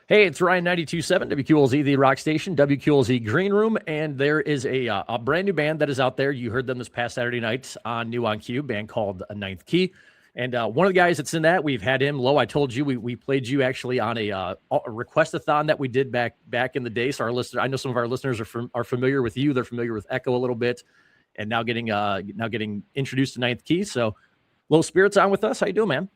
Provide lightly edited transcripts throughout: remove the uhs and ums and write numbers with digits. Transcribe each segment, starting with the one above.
Hey, it's Ryan 92.7 WQLZ, the rock station, WQLZ Green Room, and there is a brand new band that is out there. You heard them this past Saturday night on New on Q, band called Ninth Key. And one of the guys that's in that, we've had him. Low, I told you we played you actually on a request-a-thon that we did back in the day. So our listeners, I know some of our listeners are familiar with you. They're familiar with Echo a little bit, and now getting introduced to Ninth Key. So, Low Spirits on with us. How you doing, man?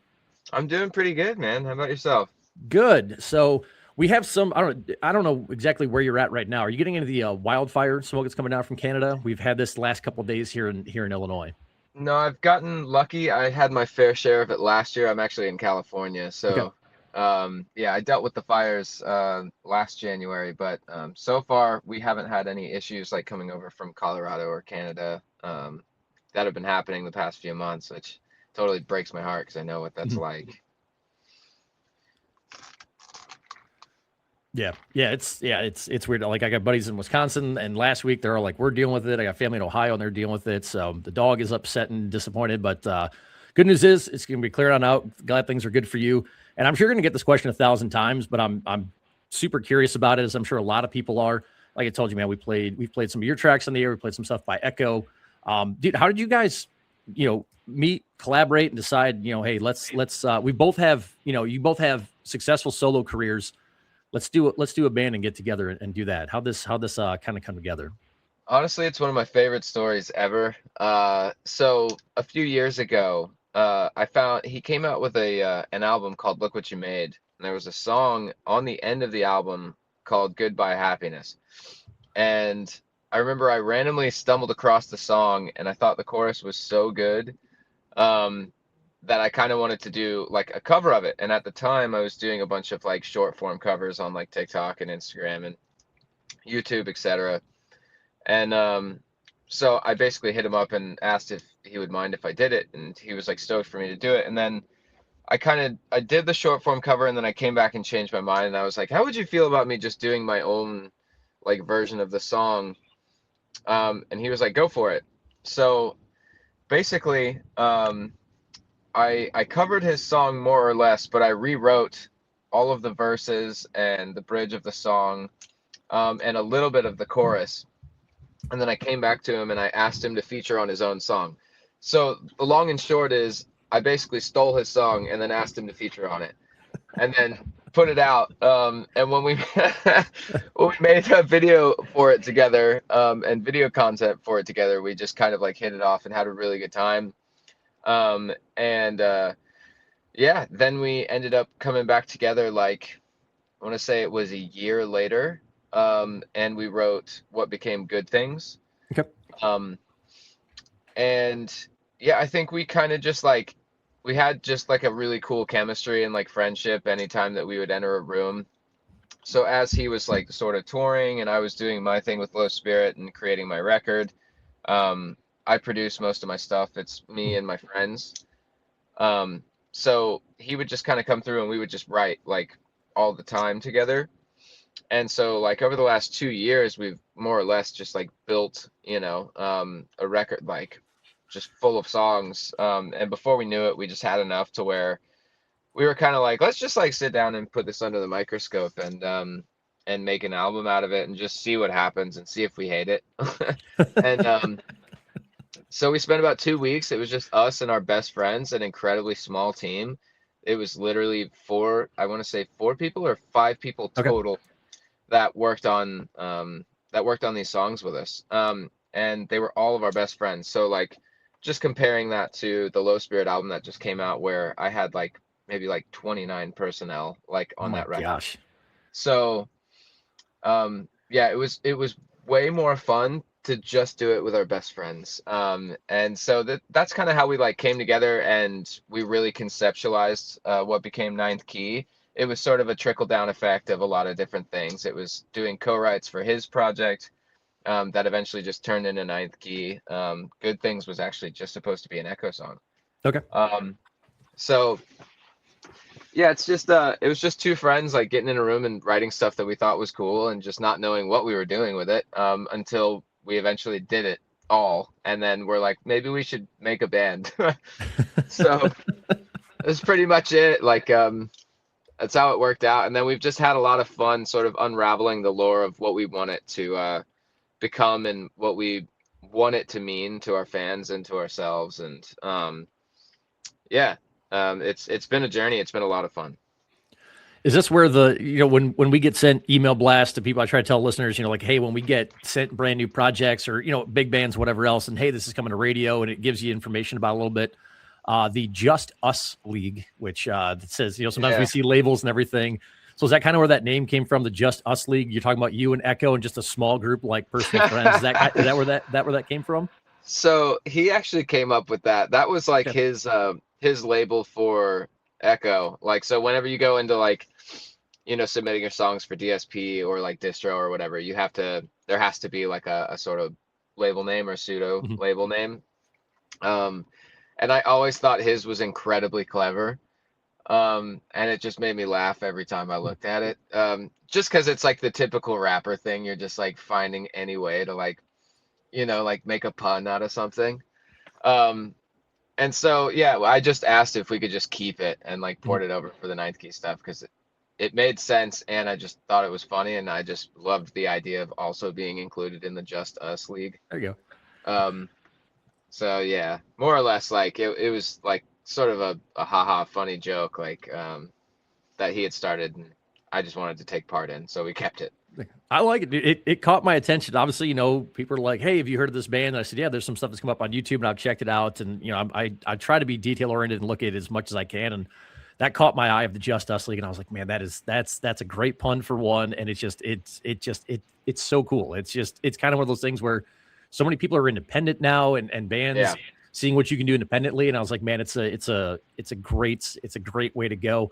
I'm doing pretty good, man. How about yourself? Good. So we have some. I don't know exactly where you're at right now. Are you getting into the wildfire smoke that's coming down from Canada? We've had this last couple of days here in Illinois. No, I've gotten lucky. I had my fair share of it last year. I'm actually in California, Okay. so yeah, I dealt with the fires last January, but so far we haven't had any issues like coming over from Colorado or Canada that have been happening the past few months, which totally breaks my heart because I know what that's Mhm. like. Yeah, it's weird. Like I got buddies in Wisconsin, and last week they're all like, "We're dealing with it." I got family in Ohio, and they're dealing with it. So the dog is upset and disappointed. But good news is it's going to be cleared on out. Glad things are good for you. And I'm sure you're going to get this question 1,000 times, but I'm super curious about it, as I'm sure a lot of people are. Like I told you, man, we've played some of your tracks on the air. We played some stuff by Echo. Dude, how did you guys, meet, collaborate, and decide, hey, let's we both have, you both have successful solo careers. Let's do a band and get together and do that. How this kind of come together. Honestly, it's one of my favorite stories ever. So a few years ago, I found he came out with a an album called "Look What You Made," and there was a song on the end of the album called "Goodbye Happiness." And I remember I randomly stumbled across the song, and I thought the chorus was so good um, that I kind of wanted to do like a cover of it. And at the time, I was doing a bunch of like short form covers on like TikTok and Instagram and YouTube, etc. And so I basically hit him up and asked if he would mind if I did it, and he was like stoked for me to do it. And then I did the short form cover, and then I came back and changed my mind, and I was like, how would you feel about me just doing my own like version of the song? And he was like, go for it. So basically, I covered his song more or less, but I rewrote all of the verses and the bridge of the song, and a little bit of the chorus. And then I came back to him and I asked him to feature on his own song. So the long and short is I basically stole his song and then asked him to feature on it, and then put it out. And when we when we made a video for it together, and video content for it together, we just kind of like hit it off and had a really good time. And yeah, then we ended up coming back together like I want to say it was a year later, and we wrote what became Good Things. Okay. Um, and yeah, I think we kind of just like we had just like a really cool chemistry and like friendship anytime that we would enter a room. So as he was like sort of touring and I was doing my thing with Low Spirit and creating my record, I produce most of my stuff. It's me and my friends. Um, so he would just kind of come through and we would just write like all the time together. And so like over the last 2 years, we've more or less just like built, a record like just full of songs. And before we knew it, we just had enough to where we were kind of like, let's just like sit down and put this under the microscope and make an album out of it and just see what happens and see if we hate it. And so we spent about 2 weeks. It was just us and our best friends, an incredibly small team. It was literally four, I want to say 4 people or 5 people Okay. total that worked on these songs with us. And they were all of our best friends. So like just comparing that to the Low Spirit album that just came out where I had like maybe like 29 personnel like Oh on my that record. gosh. So yeah, it was way more fun to just do it with our best friends. And so that's kind of how we like came together and we really conceptualized what became Ninth Key. It was sort of a trickle down effect of a lot of different things. It was doing co-writes for his project, that eventually just turned into Ninth Key. Good Things was actually just supposed to be an Echo song. Okay. So yeah, it was just two friends like getting in a room and writing stuff that we thought was cool and just not knowing what we were doing with it, until we eventually did it all, and then we're like, maybe we should make a band. So that's pretty much it. Like that's how it worked out. And then we've just had a lot of fun sort of unraveling the lore of what we want it to become and what we want it to mean to our fans and to ourselves. And yeah, it's been a journey. It's been a lot of fun. Is this where the, when we get sent email blasts to people, I try to tell listeners, like, hey, when we get sent brand new projects or, big bands, whatever else, and hey, this is coming to radio, and it gives you information about a little bit, the Just Us League, which that says, sometimes we see labels and everything. So is that kind of where that name came from, the Just Us League? You're talking about you and Echo and just a small group, like personal friends. Is that where that came from? So he actually came up with that. That was like his label for Echo. Like, so whenever you go into like, submitting your songs for DSP or like distro or whatever, there has to be like a sort of label name or pseudo label name. And I always thought his was incredibly clever. And it just made me laugh every time I looked at it. Just because it's like the typical rapper thing. You're just like finding any way to like, like make a pun out of something. And so, yeah, I just asked if we could just keep it and like port it over for the Ninth Key stuff because it made sense, and I just thought it was funny, and I just loved the idea of also being included in the Just Us League. There you go. So yeah, more or less like it was like sort of a haha funny joke like that he had started, and I just wanted to take part in, so we kept it. I like it. It caught my attention. Obviously, people are like, hey, have you heard of this band? And I said, yeah, there's some stuff that's come up on YouTube, and I've checked it out. And, I try to be detail oriented and look at it as much as I can. And that caught my eye of the Just Us League. And I was like, man, that's a great pun for one. And it's so cool. It's kind of one of those things where so many people are independent now and bands seeing what you can do independently. And I was like, man, it's a great way to go.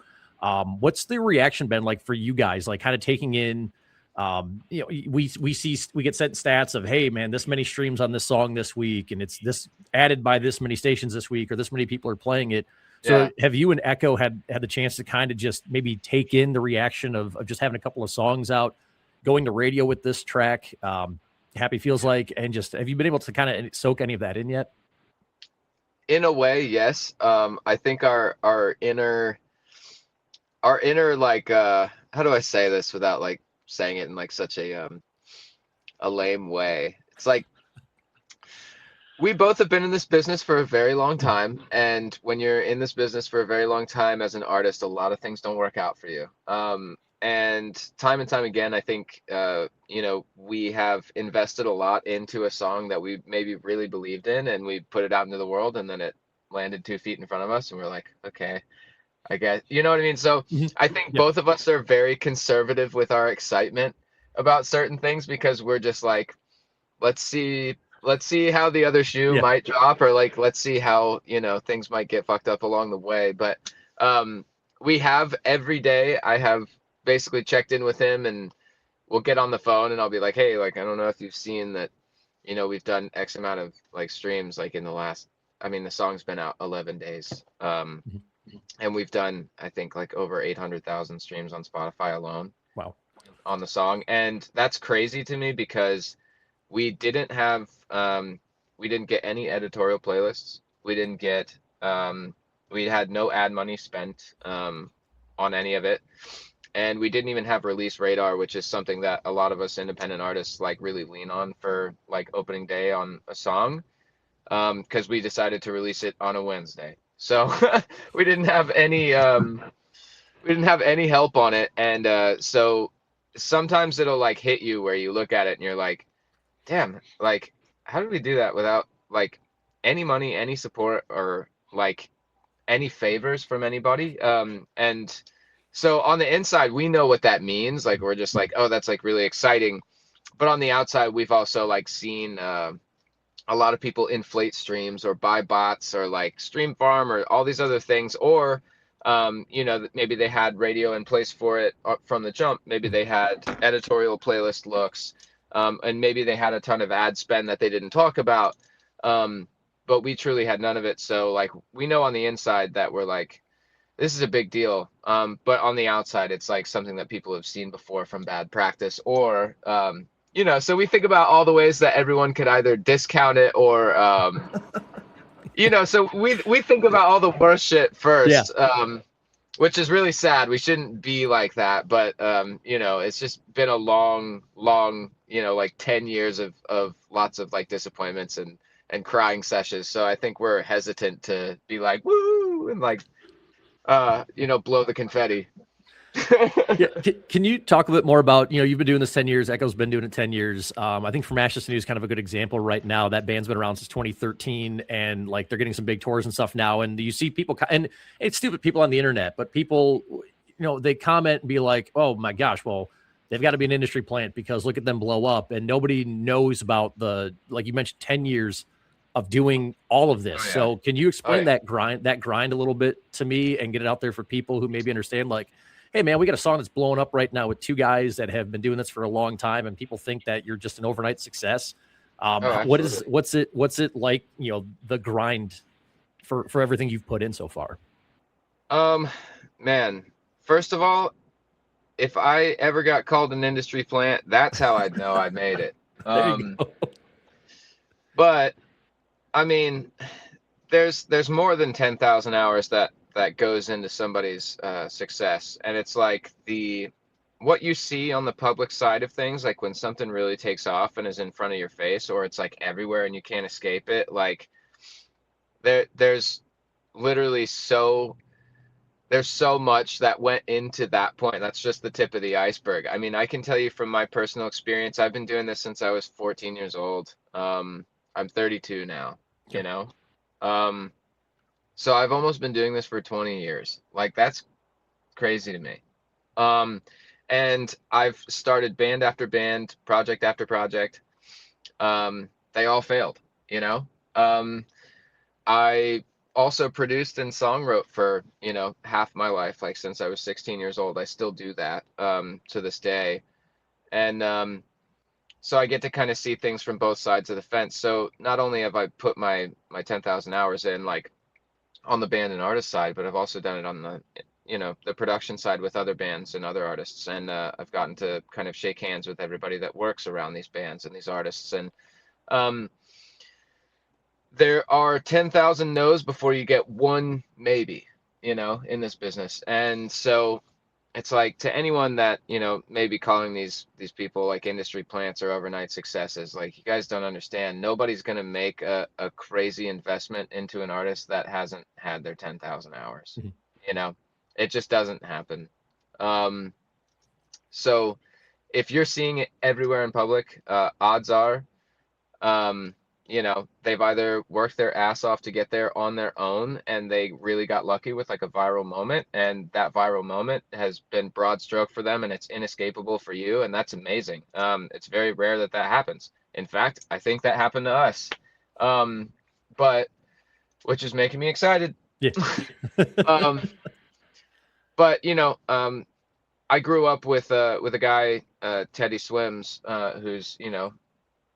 What's the reaction been like for you guys? Like kind of taking in, we get sent stats of, hey man, this many streams on this song this week, and it's this added by this many stations this week, or this many people are playing it. So have you and Echo had the chance to kind of just maybe take in the reaction of just having a couple of songs out, going to radio with this track, Happy Feels Like, and just, have you been able to kind of soak any of that in yet? In a way, yes. I think our inner like, how do I say this without like saying it in like such a lame way? It's like we both have been in this business for a very long time, and when you're in this business for a very long time as an artist, a lot of things don't work out for you. And time again, I think we have invested a lot into a song that we maybe really believed in, and we put it out into the world, and then it landed 2 feet in front of us, and we're like, okay, I guess, you know what I mean? So I think both of us are very conservative with our excitement about certain things, because we're just like, let's see how the other shoe might drop, or like, let's see how, things might get fucked up along the way. But we have every day, I have basically checked in with him, and we'll get on the phone and I'll be like, hey, like, I don't know if you've seen that, we've done X amount of like streams, like in the last, the song's been out 11 days. And we've done, I think, like over 800,000 streams on Spotify alone. Wow. On the song. And that's crazy to me, because we didn't get any editorial playlists. We didn't get, we had no ad money spent on any of it. And we didn't even have release radar, which is something that a lot of us independent artists like really lean on for like opening day on a song. Because we decided to release it on a Wednesday. So we didn't have any help on it. And so sometimes it'll like hit you where you look at it and you're like, damn, like, how did we do that without like any money, any support, or like any favors from anybody? And so on the inside, we know what that means. Like, we're just like, oh, that's like really exciting. But on the outside, we've also like seen a lot of people inflate streams or buy bots or like Stream Farm or all these other things, or maybe they had radio in place for it from the jump. Maybe they had editorial playlist looks, and maybe they had a ton of ad spend that they didn't talk about. But we truly had none of it. So like, we know on the inside that we're like, this is a big deal. But on the outside, it's like something that people have seen before from bad practice, or so we think about all the ways that everyone could either discount it or, so we think about all the worst shit first. which is really sad. We shouldn't be like that, but you know, it's just been a long, you know, like 10 years of lots of like disappointments and crying sessions. So I think we're hesitant to be like woo and like you know, blow the confetti. Yeah. Can you talk a bit more about, you've been doing this 10 years, Echo's been doing it 10 years. I think from Ashes to News kind of a good example right now. That band's been around since 2013 and like they're getting some big tours and stuff now. And you see people, and it's stupid people on the internet, but people, they comment and be like, oh my gosh, well, they've got to be an industry plant because look at them blow up. And nobody knows about like you mentioned, 10 years of doing all of this. Oh, yeah. So can you explain yeah. that grind a little bit to me and get it out there for people who maybe understand, like, hey man, we got a song that's blowing up right now with two guys that have been doing this for a long time, and people think that you're just an overnight success. What's it like? The grind for everything you've put in so far. Man, first of all, if I ever got called an industry plant, that's how I'd know I made it. But I mean, there's more than 10,000 hours that goes into somebody's success, and it's like what you see on the public side of things, like when something really takes off and is in front of your face, or it's like everywhere and you can't escape it. Like there's literally there's so much that went into that point. That's just the tip of the iceberg. I mean, I can tell you from my personal experience, I've been doing this since I was 14 years old. I'm 32 now, you know. So I've almost been doing this for 20 years. Like, that's crazy to me. And I've started band after band, project after project. They all failed, you know. I also produced and song wrote for, half my life. Like, since I was 16 years old, I still do that to this day. And so I get to kind of see things from both sides of the fence. So not only have I put my 10,000 hours in, like, on the band and artist side, but I've also done it on the production side with other bands and other artists. And I've gotten to kind of shake hands with everybody that works around these bands and these artists. And there are 10,000 no's before you get one maybe, in this business. And so it's like, to anyone that, may be calling these people like industry plants or overnight successes, like, you guys don't understand. Nobody's going to make a crazy investment into an artist that hasn't had their 10,000 hours. Mm-hmm. It just doesn't happen. So if you're seeing it everywhere in public, odds are, they've either worked their ass off to get there on their own, and they really got lucky with like a viral moment, and that viral moment has been broad stroke for them and it's inescapable for you, and that's amazing. It's very rare that happens. In fact, I think that happened to us, but which is making me excited. Yeah. But I grew up with a guy, Teddy Swims, who's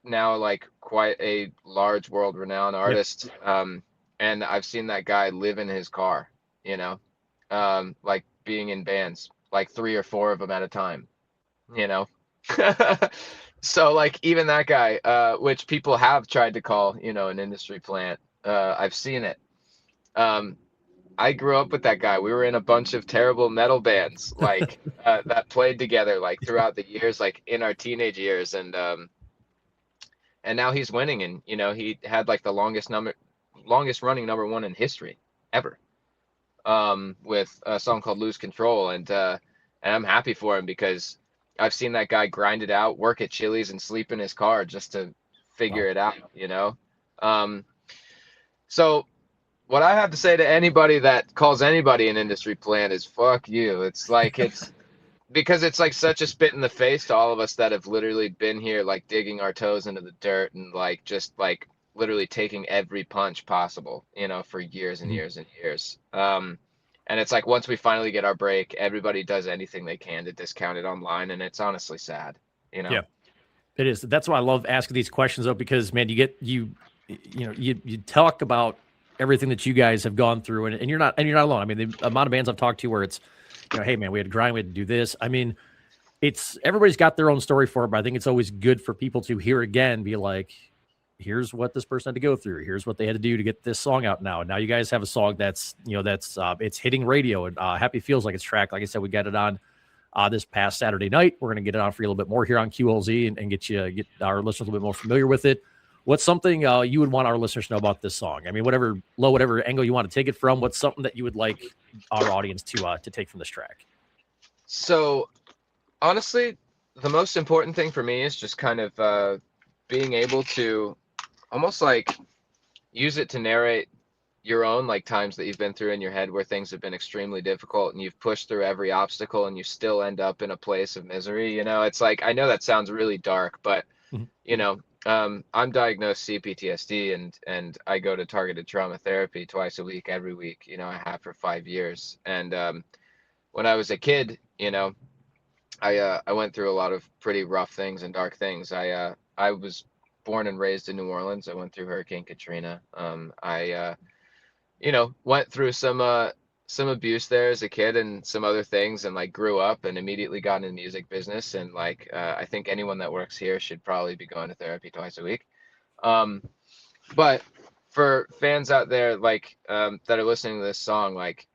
now like quite a large world-renowned artist. Yep. And I've seen that guy live in his car, like being in bands, like 3 or 4 of them at a time, So like, even that guy, which people have tried to call, an industry plant, I've seen it. I grew up with that guy. We were in a bunch of terrible metal bands, like that played together, like throughout the years, like in our teenage years. And now he's winning, and he had like the longest running number 1 in history ever, with a song called Lose Control. And I'm happy for him, because I've seen that guy grind it out, work at Chili's and sleep in his car just to figure it out, So what I have to say to anybody that calls anybody an industry plant is fuck you. It's like, because it's like such a spit in the face to all of us that have literally been here, like digging our toes into the dirt and like just like literally taking every punch possible, for years and years and years. And it's like, once we finally get our break, everybody does anything they can to discount it online, and it's honestly sad, Yeah, it is. That's why I love asking these questions, though, because man, you talk about everything that you guys have gone through, and you're not alone. I mean, the amount of bands I've talked to where it's, hey man, we had to grind, we had to do this. I mean, everybody's got their own story for it, but I think it's always good for people to hear again, be like, here's what this person had to go through. Here's what they had to do to get this song out now. Now you guys have a song that's, it's hitting radio, and Happy Feels Like It's track. Like I said, we got it on this past Saturday night. We're going to get it on for you a little bit more here on QLZ and get our listeners a little bit more familiar with it. What's something you would want our listeners to know about this song? I mean, whatever angle you want to take it from, what's something that you would like our audience to take from this track? So honestly, the most important thing for me is just kind of being able to almost like use it to narrate your own like times that you've been through in your head where things have been extremely difficult and you've pushed through every obstacle and you still end up in a place of misery. It's like, I know that sounds really dark, but I'm diagnosed CPTSD and I go to targeted trauma therapy twice a week, every week. I have for 5 years. And when I was a kid, I went through a lot of pretty rough things and dark things. I was born and raised in New Orleans. I went through Hurricane Katrina. I went through some abuse there as a kid and some other things, and like grew up and immediately got in the music business. And like I think anyone that works here should probably be going to therapy twice a week. But for fans out there like that are listening to this song, like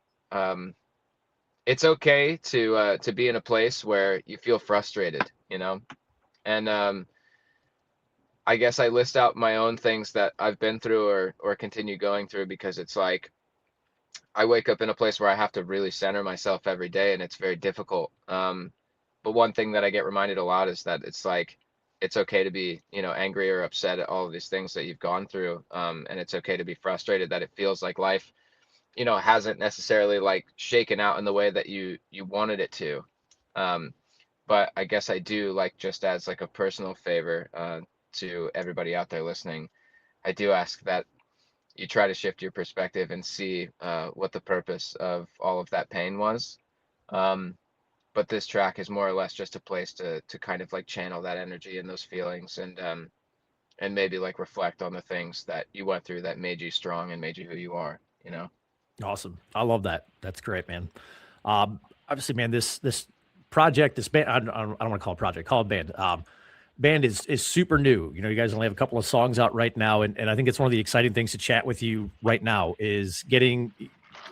it's okay to be in a place where you feel frustrated, and I guess I list out my own things that I've been through or continue going through, because it's like I wake up in a place where I have to really center myself every day, and it's very difficult. But one thing that I get reminded a lot is that it's like it's okay to be, angry or upset at all of these things that you've gone through, and it's okay to be frustrated that it feels like life, hasn't necessarily like shaken out in the way that you wanted it to. But I guess I do, like, just as like a personal favor to everybody out there listening, I do ask that you try to shift your perspective and see what the purpose of all of that pain was. But this track is more or less just a place to kind of like channel that energy and those feelings, and maybe like reflect on the things that you went through that made you strong and made you who you are. Awesome. I love that. That's great, man. Obviously, man, this project, this band, I don't want to call it project, call it band. Band is super new. You guys only have a couple of songs out right now. And I think it's one of the exciting things to chat with you right now is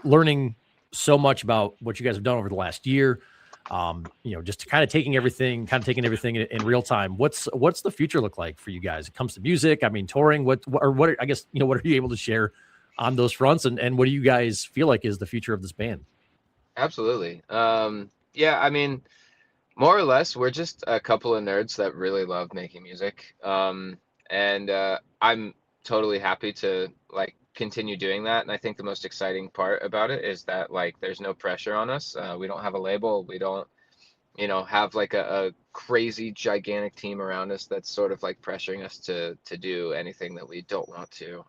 learning so much about what you guys have done over the last year. Just kind of taking everything in real time. What's the future look like for you guys? It comes to music. I mean, touring, what I guess, what are you able to share on those fronts, and what do you guys feel like is the future of this band? Absolutely. Yeah, I mean, more or less, we're just a couple of nerds that really love making music. And I'm totally happy to like continue doing that. And I think the most exciting part about it is that like there's no pressure on us. We don't have a label. We don't, have like a crazy gigantic team around us that's sort of like pressuring us to do anything that we don't want to.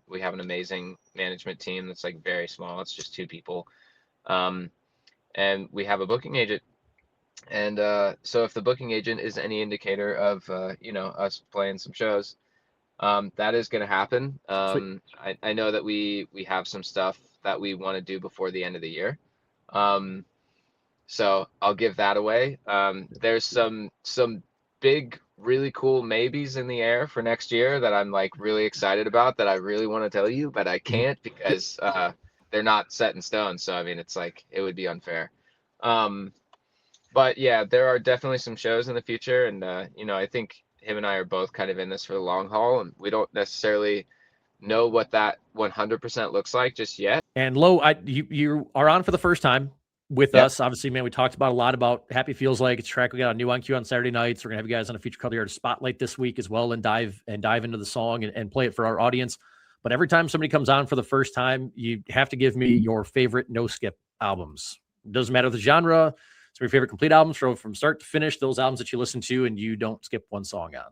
We have an amazing management team that's like very small. It's just 2 people. And we have a booking agent. And so if the booking agent is any indicator of, us playing some shows, that is going to happen. I know that we have some stuff that we want to do before the end of the year. So I'll give that away. There's some big, really cool maybes in the air for next year that I'm like really excited about that I really want to tell you, but I can't because they're not set in stone. So, I mean, it's like, it would be unfair. But yeah, there are definitely some shows in the future. And, I think him and I are both kind of in this for the long haul, and we don't necessarily know what that 100% looks like just yet. And Lo, you are on for the first time with us. Obviously, man, we talked a lot about Happy Feels Like It's track. We got a new on Q on Saturday nights. We're gonna have you guys on a feature called the Artist Spotlight this week as well, and dive into the song and play it for our audience. But every time somebody comes on for the first time, you have to give me your favorite no skip albums. It doesn't matter the genre. Some of your favorite complete albums from start to finish, those albums that you listen to and you don't skip one song on.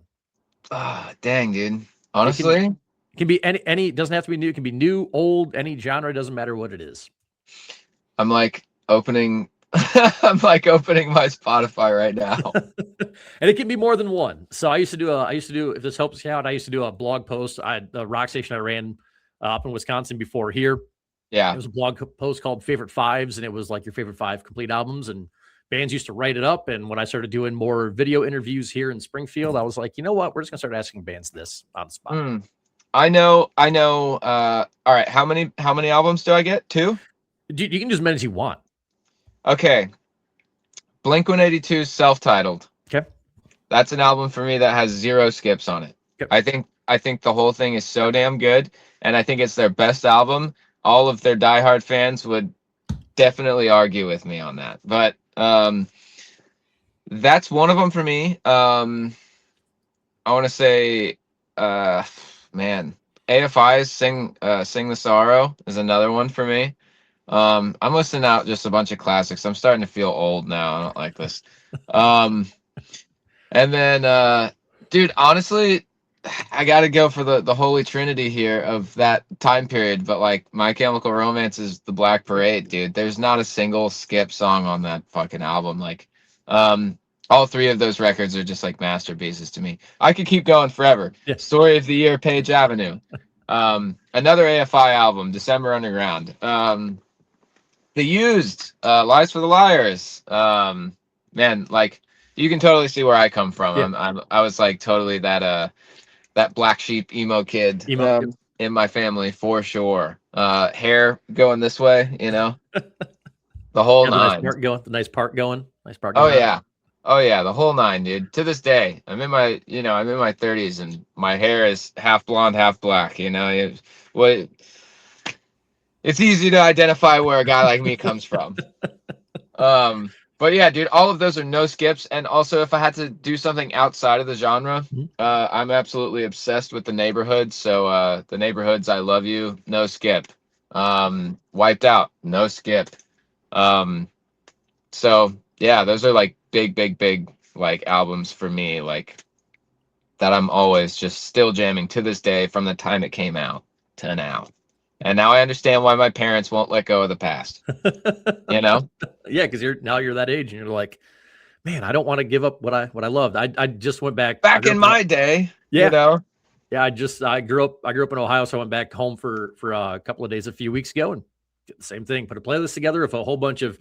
Ah, dang, dude. Honestly, it can be any. It doesn't have to be new. It can be new, old, any genre. It doesn't matter what it is. I'm like opening I'm like opening my Spotify right now. And it can be more than one. So I used to do, if this helps you out, I used to do a blog post. I had a rock station I ran up in Wisconsin before here. Yeah. It was a blog post called Favorite Fives, and it was like your favorite 5 complete albums. And bands used to write it up. And when I started doing more video interviews here in Springfield, I was like, you know what? We're just gonna start asking bands this on the spot. I know. All right. How many albums do I get? 2? You can just as many as you want. Okay. Blink-182 self-titled. Okay. That's an album for me that has 0 skips on it. Yep. I think the whole thing is so damn good, and I think it's their best album. All of their diehard fans would definitely argue with me on that, but that's one of them for me. I want to say, man, AFI's "Sing the Sorrow" is another one for me. I'm listening out just a bunch of classics. I'm starting to feel old now. I don't like this. And then, dude, honestly, I got to go for the holy trinity here of that time period. But like, My Chemical Romance is the Black Parade, dude. There's not a single skip song on that fucking album. Like, all 3 of those records are just like masterpieces to me. I could keep going forever. Yeah. Story of the Year, Page Avenue. Another AFI album, December Underground. The Used, Lies for the Liars. Man, like, you can totally see where I come from. Yeah. I was like totally that black sheep emo kid in my family for sure. Hair going this way, you know, the whole The nine. nice part going. Oh yeah, oh yeah, the whole 9, dude. To this day, I'm in my 30s, and my hair is half blonde, half black. You know, it's easy to identify where a guy like me comes from. But yeah, dude, all of those are no skips. And also, if I had to do something outside of the genre, I'm absolutely obsessed with The Neighborhood. So The Neighborhood's I Love You, no skip. Wiped Out, no skip. So yeah, those are like big like albums for me, like that I'm always just still jamming to this day from the time it came out to now. And now I understand why my parents won't let go of the past. You know? Yeah, because you're that age, and you're like, man, I don't want to give up what I loved. I just went back in my day. Yeah. You know? Yeah, I grew up in Ohio, so I went back home for a couple of days a few weeks ago and did the same thing. Put a playlist together of a whole bunch of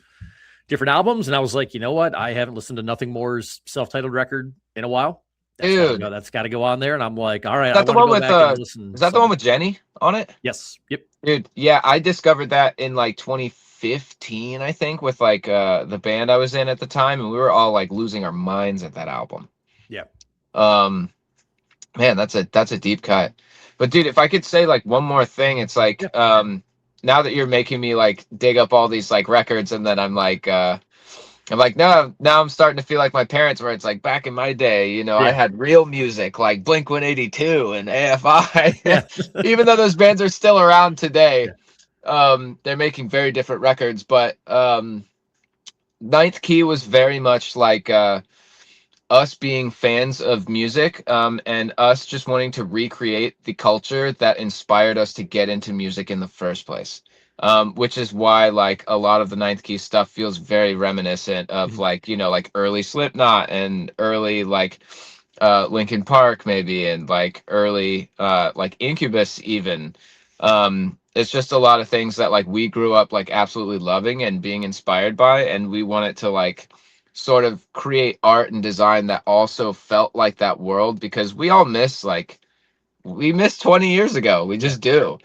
different albums, and I was like, you know what? I haven't listened to Nothing More's self-titled record in a while. That's got to go on there. And I'm like, all right. Is that the one with the one with Jenny on it? Yes. Yep. Dude, yeah, I discovered that in like 2015, I think, with like the band I was in at the time, and we were all like losing our minds at that album. Yeah. Man, that's a deep cut. But dude, if I could say like one more thing, it's like now that you're making me like dig up all these like records, and then I'm like now I'm starting to feel like my parents, where it's like back in my day, you know, I had real music like Blink-182 and AFI. Even though those bands are still around today, they're making very different records. But Ninth Key was very much like us being fans of music, and us just wanting to recreate the culture that inspired us to get into music in the first place. Which is why like a lot of the Ninth Key stuff feels very reminiscent of like, you know, like early Slipknot and early like Linkin Park maybe, and like early like Incubus even. It's just a lot of things that like we grew up like absolutely loving and being inspired by, and we wanted to like sort of create art and design that also felt like that world, because we all miss 20 years ago. We just do.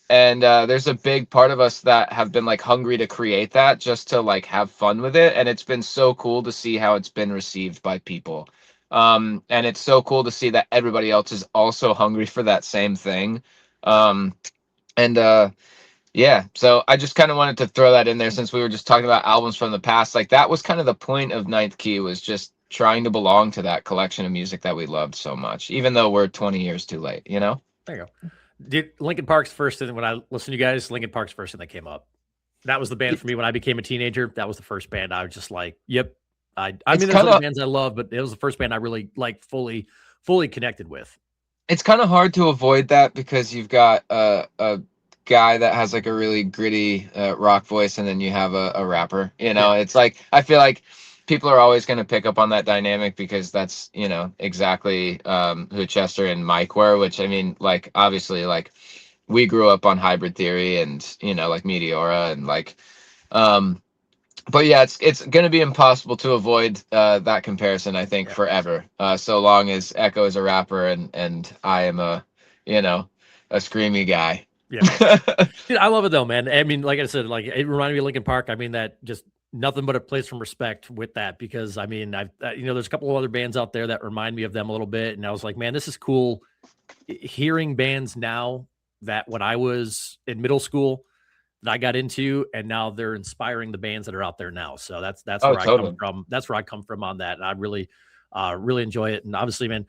And there's a big part of us that have been like hungry to create that, just to like have fun with it. And it's been so cool to see how it's been received by people. And it's so cool to see that everybody else is also hungry for that same thing. Yeah, so I just kind of wanted to throw that in there, since we were just talking about albums from the past. Like that was kind of the point of Ninth Key, was just trying to belong to that collection of music that we loved so much, even though we're 20 years too late, you know? There you go. Dude, Linkin Park's first thing, when I listened to you guys, Linkin Park's first thing that came up. That was the band for me when I became a teenager. That was the first band I was just like, yep. I mean, there's other bands I love, but it was the first band I really like fully connected with. It's kind of hard to avoid that, because you've got a guy that has like a really gritty rock voice, and then you have a rapper, you know. It's like, I feel like people are always going to pick up on that dynamic, because that's, you know, exactly who Chester and Mike were, which, I mean, like, obviously, like, we grew up on Hybrid Theory and, you know, like Meteora, and like but yeah, it's going to be impossible to avoid that comparison, I think, Yeah. forever. So long as Echo is a rapper and I am a, you know, a screamy guy. Yeah. Dude, I love it though, man. I mean, like I said, like it reminded me of Lincoln Park. I mean, that just nothing but a place from respect with that, because I mean, I've there's a couple of other bands out there that remind me of them a little bit, and I was like, man, this is cool. Hearing bands now that when I was in middle school that I got into, and now they're inspiring the bands that are out there now. So that's Oh, where I come totally. from. That's where I come from on that, and I really enjoy it. And obviously, man,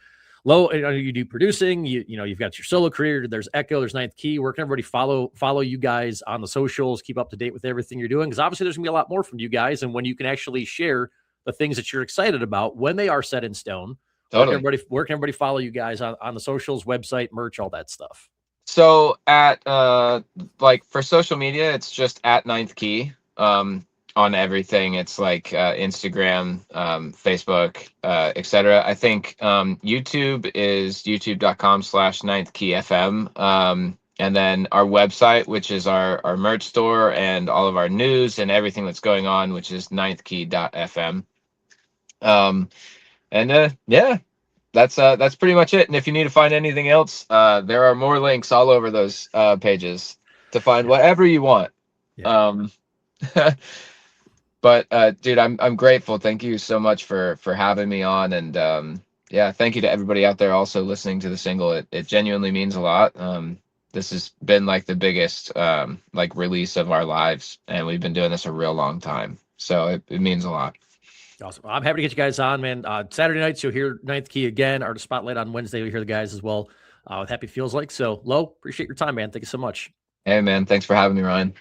Low, you do producing. You've got your solo career. There's Echo. There's Ninth Key. Where can everybody follow you guys on the socials? Keep up to date with everything you're doing, because obviously there's gonna be a lot more from you guys. And when you can actually share the things that you're excited about when they are set in stone, Totally. where can everybody follow you guys on the socials, website, merch, all that stuff? So at like for social media, it's just at Ninth Key. On everything, it's like Instagram, Facebook, etc. I think YouTube is youtube.com/Ninth Key FM. And then our website, which is our merch store and all of our news and everything that's going on, which is ninthkey.fm. And yeah, that's pretty much it. And if you need to find anything else, there are more links all over those pages to find Yeah. whatever you want. Yeah. Um, but dude, I'm grateful. Thank you so much for having me on, and yeah, thank you to everybody out there also listening to the single. It genuinely means a lot. This has been like the biggest like release of our lives, and we've been doing this a real long time. So it means a lot. Awesome. I'm happy to get you guys on, man. Saturday nights, you'll hear Ninth Key again. Our Spotlight on Wednesday, you'll hear the guys as well with Happy Feels Like. So, Low, appreciate your time, man. Thank you so much. Hey man, thanks for having me, Ryan.